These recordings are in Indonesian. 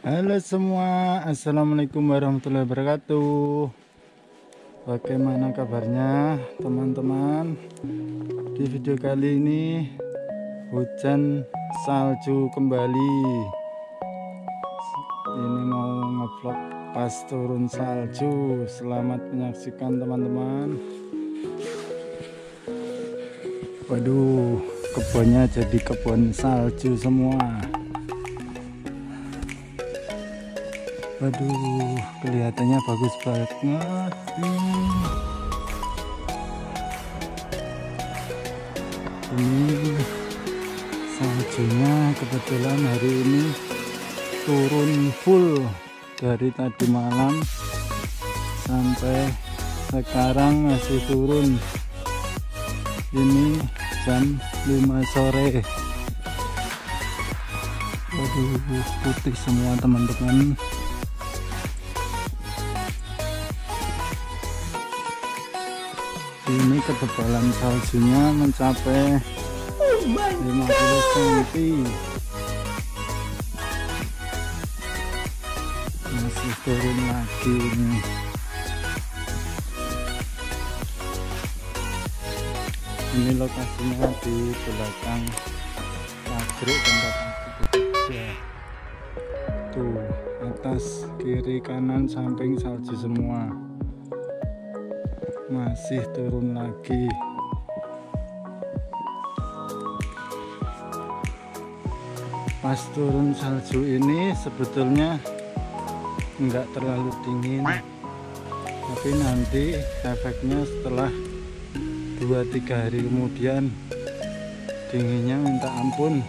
Halo semua, assalamualaikum warahmatullahi wabarakatuh. Bagaimana kabarnya teman-teman? Di video kali ini hujan salju kembali. Ini mau ngevlog pas turun salju. Selamat menyaksikan teman-teman. Waduh, kebunnya jadi kebun salju semua. Waduh, kelihatannya bagus banget. Ini saljunya kebetulan hari ini turun full dari tadi malam sampai sekarang masih turun. Ini jam 5 sore. Waduh, putih semua teman-teman. Ini ketebalan saljunya mencapai 50 cm. Masih turun lagi ini. Ini lokasinya di belakang pabrik tempat aku bekerja. Tuh, atas, kiri, kanan, samping salju semua. Masih turun lagi. Pas turun salju ini sebetulnya enggak terlalu dingin, tapi nanti efeknya setelah 2-3 hari kemudian dinginnya minta ampun,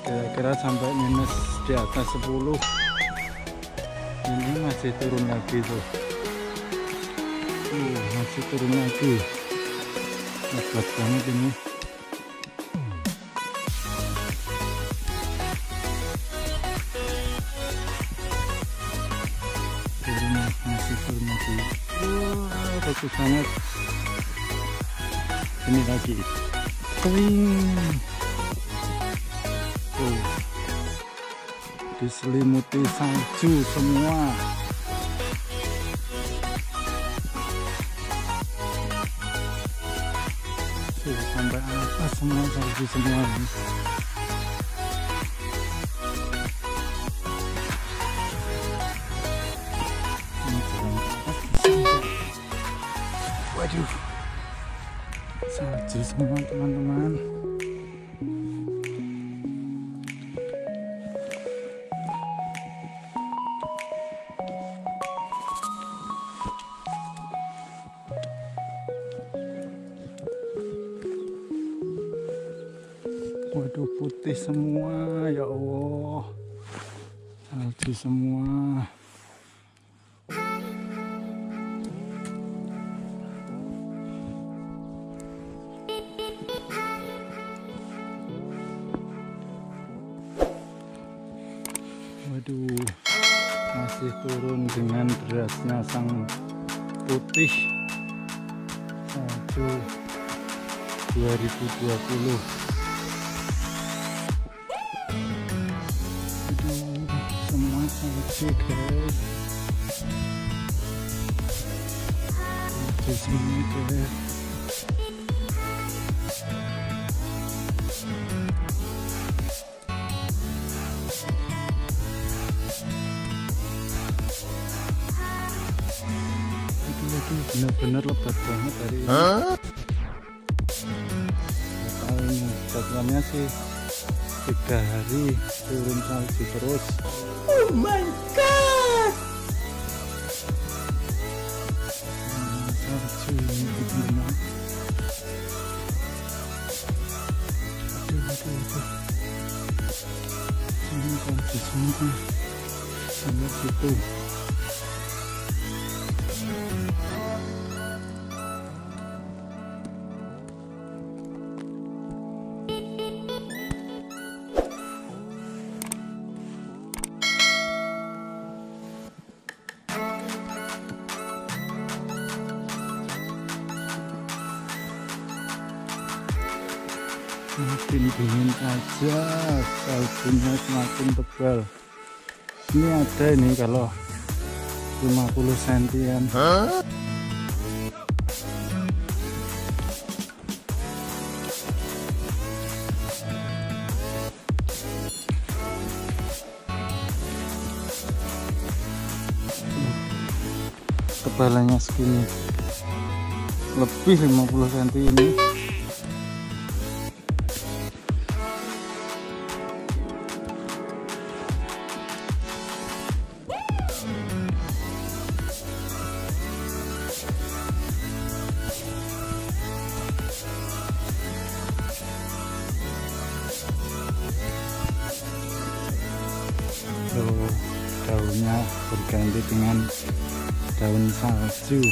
kira-kira sampai minus di atas 10. Ini masih turun lagi tuh. Masih turun lagi. Hebat banget ini. Masih turun lagi. Bagus banget. Ini lagi. Diselimuti salju semua. Sampai atas semua salju semua. Waduh, salju semua teman-teman. Waduh, putih semua, ya Allah, salju semua. Waduh, masih turun dengan derasnya sang putih salju 2020. Salju guys, salju semua guys. Itu benar-benar lebat banget hari ini. Kayaknya jadwalnya sih 3 hari turun salju terus. Oh my god. Salju ini benar. Aduh. di sana sampai situ. Makin dingin saja, saljunya semakin tebal. Ini ada ini kalau 50 sentian. Tebalannya segini, lebih 50 cm ini. Daunnya berganti dengan daun salju.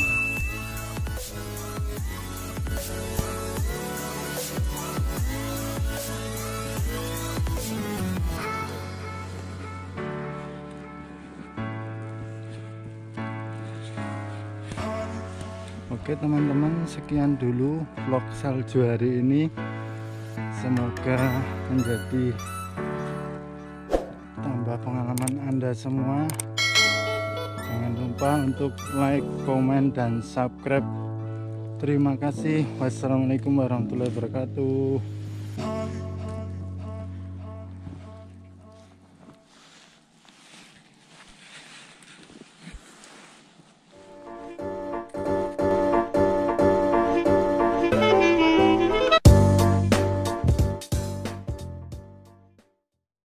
Oke teman-teman, sekian dulu vlog salju hari ini. Semoga menjadi tambah pengalaman Anda semua. Jangan lupa untuk like, komen, dan subscribe. Terima kasih. Wassalamualaikum warahmatullahi wabarakatuh.